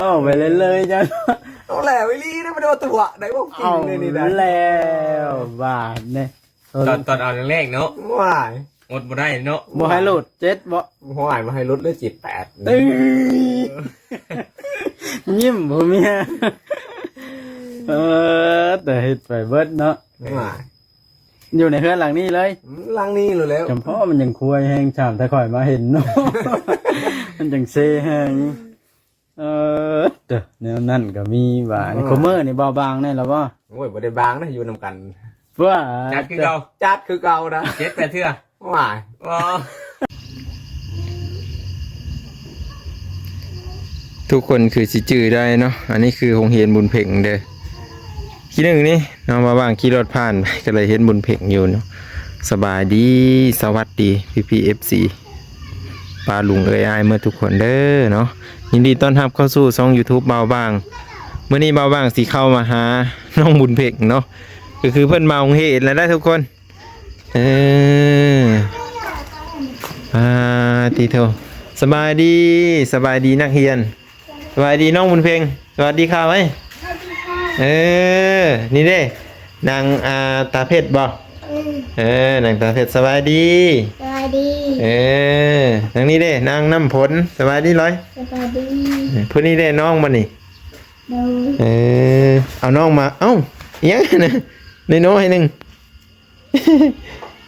เอาไปเลยจ้ะเอาแหละวิลี่นะมาโดนตัวไหนบอกกินเลยนี่นะแล้วบาทเนี่ยตอนเอาแรกเนาะว้ายหมดบ่ได้เนาะบ่ให้หลุดเจ็ดบ่ว้ายมาให้ลดเลย78ตึ้งยิ้มผมเนี่ยแต่เฮ็ดไปเบิดเนาะว้ายอยู่ในเฮือนหลังนี้เลยหลังนี้เลยแล้วจำเพาะมันยังคุยแห้งชามแต่ข่อยมาเห็นเนาะมันจังเซแห้งเด้อแนวนั้นก็มีว่านี่คอมเมอร์นี่เบาบางแน่แล้วบ่โอ้ยบ่ได้บางนะอยู่นำกันว่าจัดคือเก่าจัดคือเก่านะ7-8เทื่อว้ายทุกคนคือสิจื้อได้เนาะอันนี้คือโรงเรียนบุญเพ่งเด้อขี้หนึ่งนี่น้องมาบ้างขี่รถผ่านไปก็เลยเห็นบุญเพ่งอยู่เนาะสบายดีสวัสดีพี่ๆ FC ปลาลุงเอ้ยอ้ายเมื่อทุกคนเด้อเนาะยินดีต้อนรับเข้าสู่ช่อง YouTube เบาบางเมื่อนี้เบาบางสิเข้ามาหาน้องบุญเพ่งเนาะก็คือเพิ่นมาโรงเรียนแล้วได้ทุกคนตีเถอะสบายดีนักเรียนสบายดีน้องบุญเพ่งสวัสดีค่ะไหมนี่เด้นางตาเพชรบ่นางตาเพชรสบายดีนางนี้เด้นางน้ำผลสบายดีร้อยสบายดีผู้นี้เด้น้องมานี่เอาน้องมาเอ้ายังนะในน้อยหนึ่ง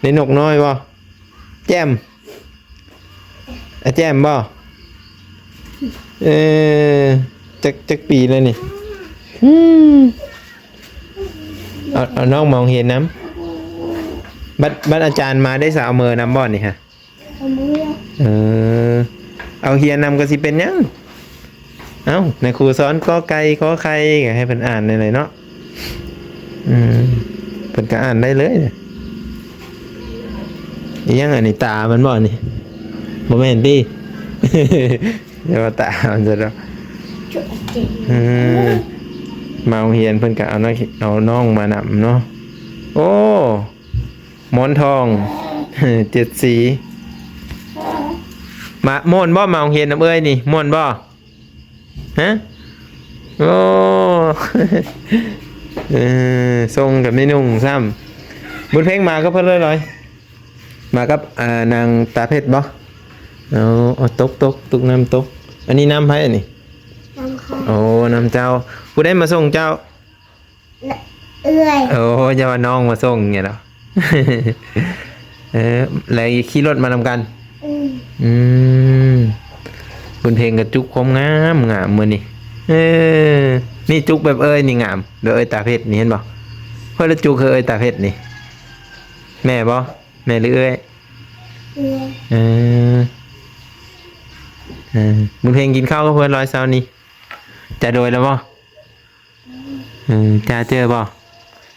ในนกน้อยบ่แจ่มแจ่มบ่จักปีเลยนี่เอาน้องมองเห็นน้ำบัดอาจารย์มาได้สาวเมอน้ำบ่อนนี่ฮะเอาเฮียนำก็สิเป็นยังเอาในครูสอนก็ไก่ก็ใครให้เพิ่นอ่านเลยเนาะเพิ่นก็อ่านได้เลยเนี่ยยังอันนี้ตามันบ่อนนี่บ่แม่นดิเดี๋ยวตามันจะเนาะมาโรงเรียนเพิ่นก็เอาน้องมานำเนาะโอ้หมอนทอง7 สีมาม่วนบ่มาโรงเรียนน้ำเอ้ยนี่ม่วนบ่ฮะโอ้ทรงกับไม่นุ่งซ้ำบุญเพ่งมาก็เพิ่นเลยมากับนางตาเพชรบ่เอาตกน้ำตกอันนี้น้ำไผอันนี้น้ำค่ะโอ้น้ำเจ้าผู้ได้มาส่งเจ้าเอื้อยโอ้จะว่าน้องมาส่งเงี้ยเหรอแล้วขี่รถมานำกันบุญเพ็งกับจุกคมงามมือนี่นี่จุกแบบเอ้ยนี่งามเดี๋ยวเอ้ยตาเพชรนี่เห็นบ่เพื่อนจุกคือเอ้ยตาเพชรนี่แม่บ่แม่หรือเอ้ยบุญเพ็งกินข้าวกับเพื่อนร้อยเช้านี่จะโดยแล้วบ่จ่าเจอบ่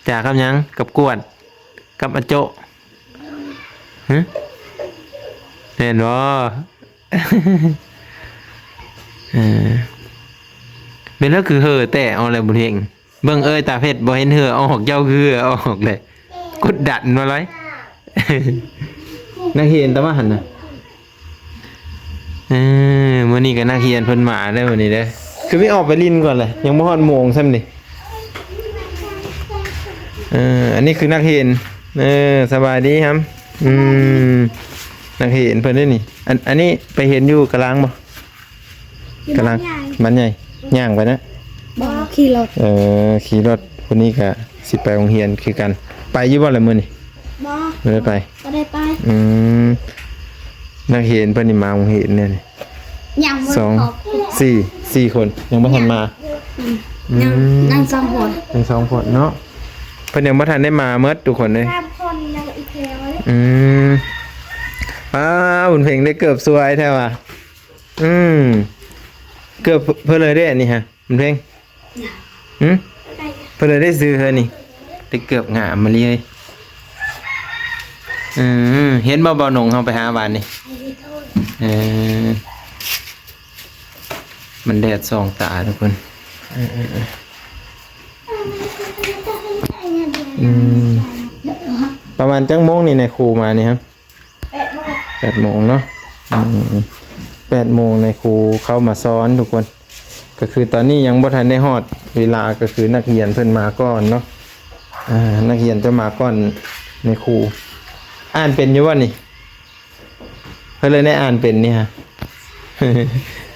จ่ากับยังกับกวดกับอโจเห็นบ่เป็นแล้วคือแต่เอาอะไรบุญเฮงเบิ่งเอ้ยตาเพชรบ่เห็นเอาออกเจ้าคือเอาออกเลยกดดันมาเลยนักเรียนตะมาหันน่ะมื้อนี้ก็นักเรียนเพิ่นมาได้มื้อนี้เด้อคือไม่ออกไปลินก่อนเลยยังบ่ฮอดโมงซ้ำนี่อันนี้คือนักเรียนสบายดีครับนักเรียนเพิ่นได้นี่อันนี้ไปเห็นอยู่กลางบ่กลางบ้านใหญ่ย่างไปนะบ่ขี่รถขี่รถคนนี้ก็สิไปโรงเรียนคือกันไปอยู่บ่ล่ะมื้อนี้บ่ไม่ได้ไปบ่ได้ไปนักเรียนเพิ่นนี่มาโรงเรียนเนี่ยยัง4 คนยังบ่ทันมายัง2 คนยัง2 คนเนาะเพิ่นยังบ่ทันได้มาเมิดทุกคนเลย3 คนยังอีกแล้วบุญเพ็งได้เกือบสวยแท้ว่ะเกือบเพิ่นเลยได้อันนี้ฮะบุญเพ็งเพิ่นเลยได้ซื้อเฮานี่ได้เกือบงามมาเลยเห็นบ่หนงเฮาไปหาบ้านนี่มันแดดส่องตาทุกคนประมาณจังโมงนี่ในครูมานี่ครับ8 โมงเนาะ8 โมงในครูเข้ามาสอนทุกคน ก็คือตอนนี้ยังบ่ทันได้ฮอดเวลาก็คือนักเรียนเพิ่นมาก่อนเนาะนักเรียนจะมาก่อนในครูอ่านเป็นอยู่บ่นี่เพิ่นเลยได้อ่านเป็นนี่ฮะ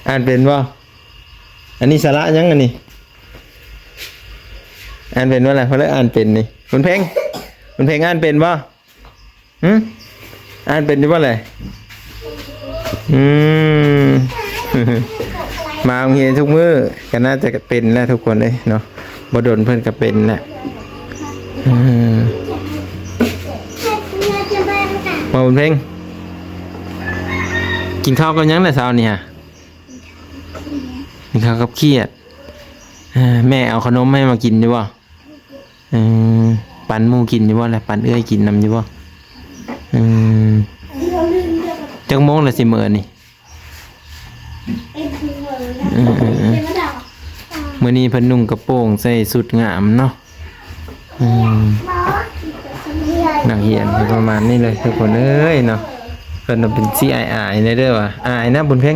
อ่านเป็นบ่อันนี้สาระยังอันนี้อ่านเป็นว่าอะไรเพิ่นเลยอ่านเป็นนี่คุณเพ่งอ่านเป็นบ่อ่านเป็นอยู่บ่เลยมาโรงเรียนทุกมื้อก็น่าจะเป็นแล้วทุกคนเลยเนาะบ่ดนเพิ่นก็เป็นแหละมาบุญเพ่งกินข้าวกันยังแต่เช้านี่ฮะกินข้าวกับเขียดแม่เอาขนมให้มากินอยู่บ่ปันหมูกินอยู่บ่แหละปันเอื้อยกินนำอยู่บ่จักโมงละสิมื้อนี่มื้อนี้เพิ่นนุ่งกระโปรงใส่สุดงามเนาะนักเรียนประมาณนี้เลยทุกคนเอ้ยเนาะเพิ่นเป็นสิอายๆในเด้อว่ะอายนะบุญเพ่ง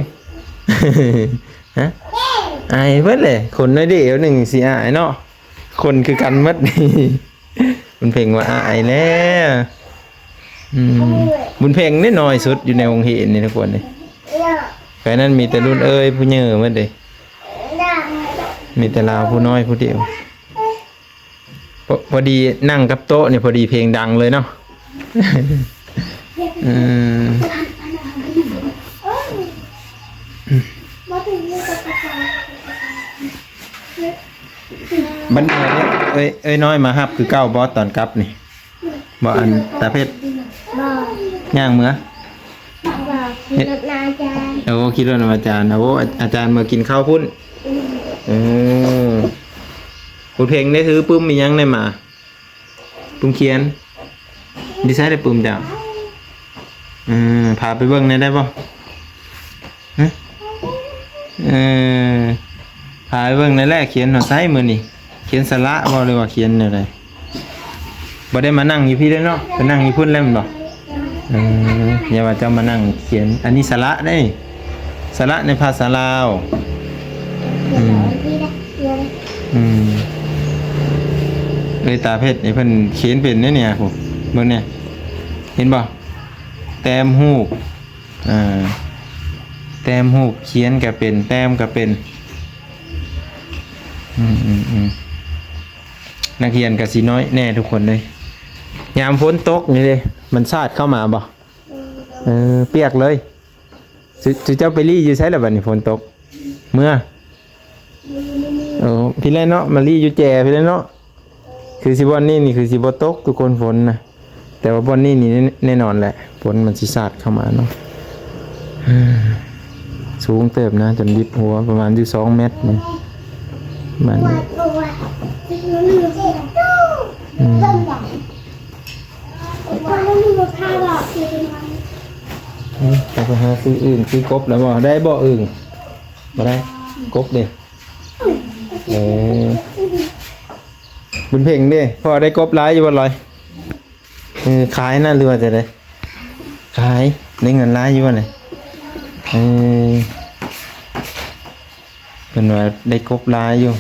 ฮะอายเบิดเลยคนน้อยเดียวหนึ่งสิอายเนาะคนคือกันหมดนี่ บุญเพ่งว่าอายแล้วบุญเพ่งนี่น้อยสุดอยู่ในวงเห็นนี่ทุกคนนี่แค่นั้นมีแต่รุ่นเอ้ยผู้เยอะหมดเลยมีแต่ลาวผู้น้อยผู้เดียวพอดีนั่งกับโต๊ะเนี่ยพอดีเพลงดังเลยเนาะบันเทิงเนี่ยเอ้ยน้อยมาฮับคือเก้าบอสตอนกลับนี่บ่อันตาเพชรย่างเมื่อโอ้คิดว่าอาจารย์โอ้อาจารย์มากินข้าวพุ่นคุณเพลงได้ถือปื้มมียังได้มาปื้มเขียนดิไซน์ได้ปื้มจ้ะพาไปเบิ่งได้ป่ะพาไปเบิ่งในแรกเขียนหัวไซมือนี่เขียนสระบ่เลยว่าเขียนอะไรบ่ได้มานั่งอยู่พี่ได้เนาะไปนั่งอยู่พุ่นแล้วมันบ่อย่าว่าจะมานั่งเขียนอันนี้สระได้สระในภาษาลาวเลยตาเพชรนี่เพิ่นเขียนเป็นเนี่ยผมเบิ่งเนี่ยเห็นบ่แต้มฮูกแต้มฮูกเขียนก็เป็นแต้มก็เป็นนักเรียนก็สิน้อยแน่ทุกคนเลยยามฝนตกนี่เลยมันสาดเข้ามาบ่เปียกเลยสิเจ้าไปรีอยู่ใช้แล้วบัดนี้ฝนตกเมื่อพี่เล่นเนาะมารีอยู่แจพี่เล่นเนาะคือสิบวันนี้นี่คือสิบตกทุกคนฝนนะแต่ว่าวันนี้นี่แน่นอนแหละฝนมันสิสาดเข้ามาเนาะสูงเติบนะจนยิบหัวประมาณอยู่2 เมตรนี่มันไปหาซื้ออื่นซื้อกบแล้วบ่ได้บ่อื่นบ่ได้กบเด้บุญเพ่งเด้พอได้กบหลายอยู่บ่ลอยขายน่าเรือจะได้ขายได้เงินหลายอยู่บ่ไหนเป็นว่าได้กบหลายอยู่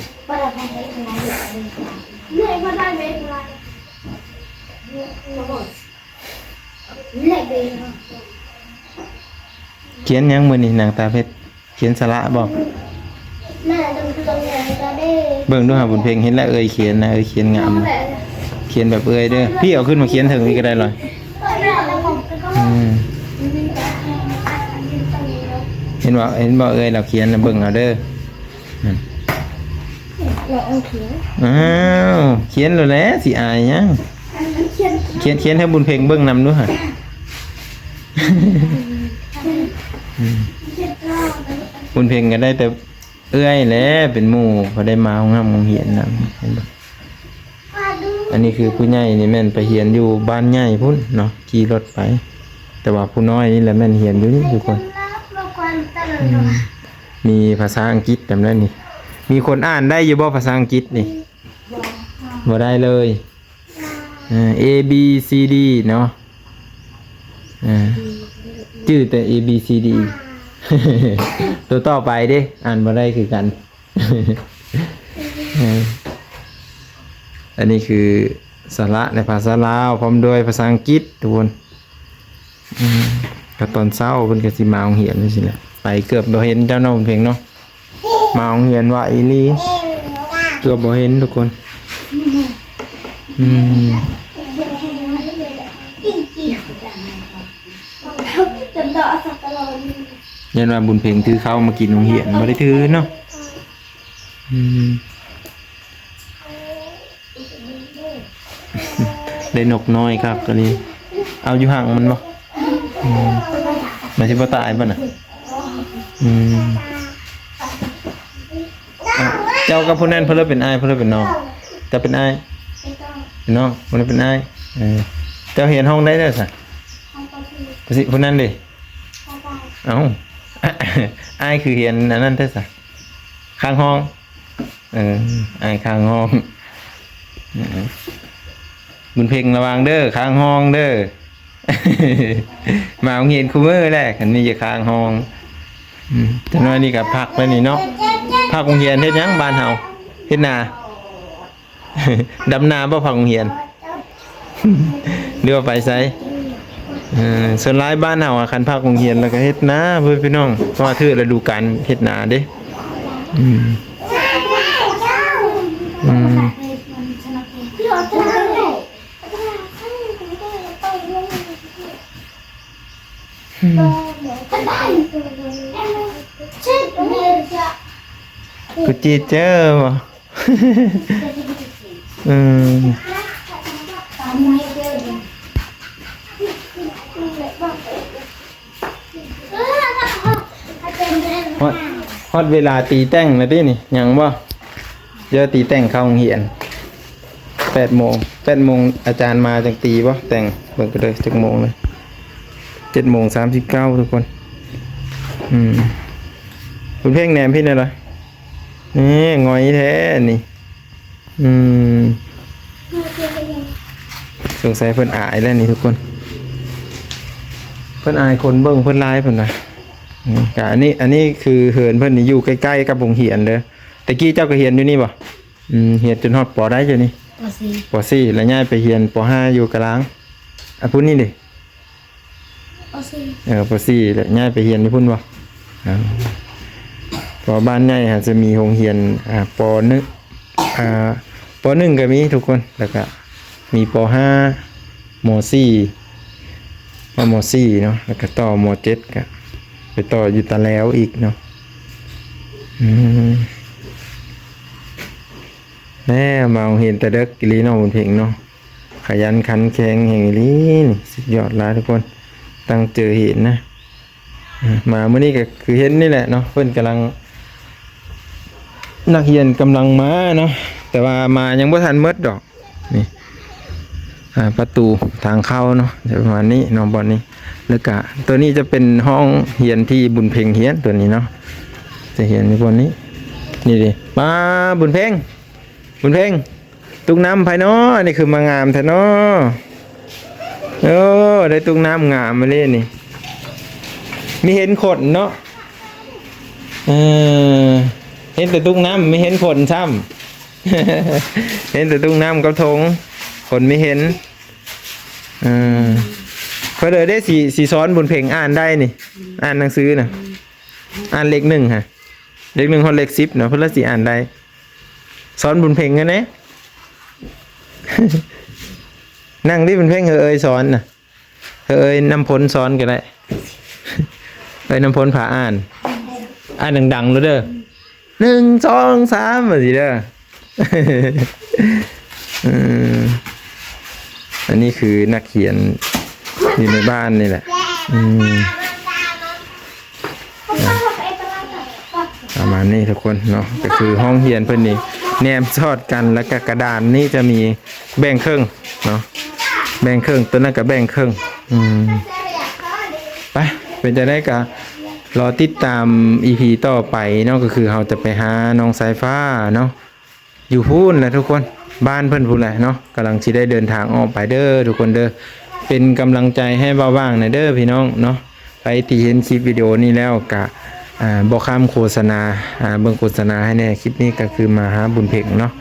เขียนยังมื้อนี้นางตาเพชรเขียนสระบ่เบิ่งดูหาบุญเพ่งเห็นแล้วเขียนนะเขียนงามเขียนแบบเด้อพี่เอาขึ้นมาเขียนถึงนี่ก็ได้เลยเห็นบ่เราเขียนนะเบิ่งเอาเด้อเขียนแล้วแหละสิอายยังเขียนให้บุญเพ่งเบิ่งนำด้วยฮะบุญเพ่งก็ได้แต่แหละเป็นหมู่พอได้มาห้องน้ำห้องเหียนนะอันนี้คือผู้ใหญ่นี่แม่นไปเหียนอยู่บ้านใหญ่พุ่นเนาะขี่รถไปแต่ว่าผู้น้อยนี่แหละแม่นเหียนอยู่นี่ทุกคนมีภาษาอังกฤษจำได้นี่มีคนอ่านได้อยู่บ่ภาษาอังกฤษนี่บ่ได้เลยA B C D เนาะชื่อแต่ A B C D ตัวต่อไปดิอ่านบ่ได้คือกัน อันนี้คือสาระในภาษาลาวพร้อมด้วยภาษาอังกฤษทุกคนก็ตอนเช้าเพิ่นก็สิมาโรงเรียนจังซี่แหละไปเกือบบ่เห็นเจ้าน้องเพลงเนาะมาโรงเรียนว่าอีหลีเกือบบ่เห็นทุกคนยันว่าบุญเพลงถือข้าวมากินโรงเรียนบ่ได้ถือเนาะได้นกน้อยครับก็นี่เอาอยู่ห่างมันบ่มันสิบ่ตายบ่น่ะเจ้ากับผู้นั้นเพิ่นเป็นอ้ายเพิ่นเป็นน้องเจ้าเป็นอ้ายเป็นน้องเพิ่นเป็นอ้ายเจ้าเรียนห้องได้เด้อซะสิผู้นั้นดิเอ้าอ้ายคือเรียนอันนั้นเด้อซะข้างห้องอ้ายข้างห้องบุญเพ็งระวังเด้อข้างห้องเด้อ มาเอาเงินคูเมอร์แรกอันนี้จะข้างห้องแต่น้อยนี่กับพักไปนี่เนาะพักโรงเรียนเฮ็ดหยังบ้านเฮาเฮ็ดนา ดำนาบ่พักโรงเรียน เดี๋ยวไปไสส่วนหลายบ้านเฮาคันพักโรงเรียนแล้วก็เฮ็ดนาเพิ่นพี่น้องเพราะว่าถือฤดูกาลเฮ็ดนาเด้กูจีเจอบ่ฮอดเวลาตีแต่งแล้วตินี่ยังบ่เดี๋ยวตีแต่งเข้าโรงเรียน8 โมงอาจารย์มาจังตีบ่แต่งเบิ่งก็เลยจักโมงเลย7:39ทุกคนคุณเพ่งแหนมพี่เนี่ยเหรอนี่งอยแท้นี่สงสัยเพิ่นอายแล้วนี่ทุกคนเพิ่นอายคนเบิ่งเพิ่นลายเพิ่นน่ะอันนี้คือเหินเพิ่นนี่อยู่ใกล้ๆกับโรงเรียนเด้อตะกี้เจ้าก็เรียนอยู่นี่บ่เรียนจนฮอดป.ได้อยู่นี่ป.4แล้วย้ายไปเรียนป.5อยู่กะลางพุ่นนี่ดิป.4แล้วย้ายไปเรียนที่พุ่นบ่พอบ้านใหญ่จะมีโรงเรียนป.1ป.1ก็มีทุกคนแล้วก็มีป.5 ม.4 ม.4 เนาะแล้วก็ต่อม.7 ก็ไปต่ออยู่ตะแล้วอีกเนาะแม่มาเห็นแต่เด็กกิลีเนาะบุญเพ็งเนาะขยันขันแข็งแห่งลีนี่สุดยอดหลายทุกคนตั้งเจอเห็นนะมาเมื่อนี้ก็คือเห็นนี่แหละเนาะเพิ่นกำลังนักเรียนกำลังมาเนาะแต่ว่ามายังบ่ทันหมดดอกนี่ประตูทางเข้าเนาะประมาณนี้เนาะบอนนี้แล้วก็ตัวนี้จะเป็นห้องเรียนที่บุญเพ็งเรียนตัวนี้เนาะจะเห็นในบอนนี้นี่ดิมาบุญเพ็งตุกน้ำภายเนาะนี่คือมางามแท้เนาะได้ตุกน้ำงามมาเลยนี่มีเห็นขนเนาะเห็นแต่ตุกน้ำไม่เห็นขนซ้ำ เห็นแต่ตุกน้ำกับทงขนไม่เห็นเพอเลยได้สีซ้อนบุญเพ่งอ่านได้นี่อ่านหนังสือนะอ่านเลข1ฮะเลข1คนเลข10เนาะเพื่อสิอ่านได้ซ้อนบุญเพ่งกันนะ นั่งที่บุญเพ่งเอ้ยซ้อนนะเอ้ยน้ำพ้นซ้อนก็ได้เอ้ยน้ำพ้นผ่าอ่านดังๆเลยเด้อ1 2 3แบบนี้เด้อ อันนี้คือนักเขียนอยู่ในบ้านนี่แหละประมาณนี้ทุกคนเนาะก็คือห้องเรียนเพิ่นนี่แนมซอดกันแล้วก็กระดานนี่จะมีแบ่งครึ่งเนาะแบ่งครึ่งตัวนั้นก็แบ่งครึ่งไปเป็นจะได้ก็รอติดตาม EP ต่อไปเนาะก็คือเราจะไปหาน้องสายฟ้าเนาะอยู่พูนแหละทุกคนบ้านเพิ่นพูนแหละเนาะกำลังสิได้เดินทางออกไปเด้อทุกคนเด้อเป็นกำลังใจให้บ้างๆหน่อยเด้อพี่น้องเนาะไปที่เห็นคลิปวิดีโอนี้แล้วก็ บ่ข้ามโฆษณาเบิ่งโฆษณาให้แน่คลิปนี้ก็คือมาหาบุญเพ็งเนาะ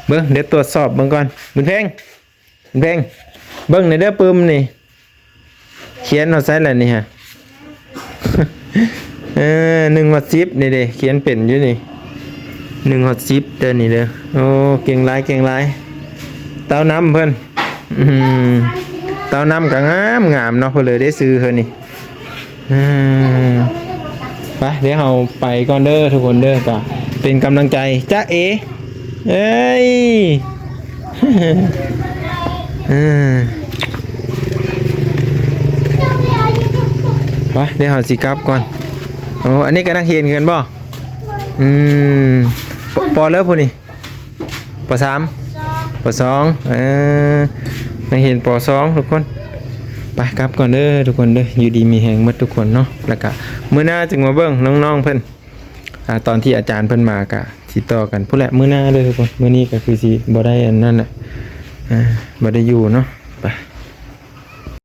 เบิ่งเดี๋ยวตรวจสอบเบิ่งก่อนบุญเพ็งเบิ่งในอยเด้อปึมนี่เขียนเอาใส่แล้วนี่ฮะ 1 ฮอด 10นี่เด้เขียนเป็นอยู่นี่1 ฮอด 10เด้อนี่เด้อโอ้เก่งหลายเต้าน้ำเพิ่นเต้าน้ำก็งามเนาะเพิ่นเลยได้ซื้อเพิ่นนี่ไปเดี๋ยวเราไปก่อนเด้อทุกคนเด้อก็เป็นกำลังใจจ้าเอ๋เอ้ย ไปเดี๋ยวเราสิกลับก่อนโอ้อันนี้ก็นักเรียนกันบ่ปอเลิฟพูนี่ป3ป2นักเรียนป2ทุกคนไปกลับก่อนเด้อทุกคนเด้ออยู่ดีมีแหงหมดทุกคนเนาะแล้วก็มื้อหน้าจึงมาเบิ่งน้องๆเพิ่นตอนที่อาจารย์เพิ่นมาก็สิต่อกันพุ่นแหละมื้อหน้าเด้อทุกคนมื้อนี้ก็คือสิบ่ได้อันนั้นน่ะบ่ได้อยู่เนาะไป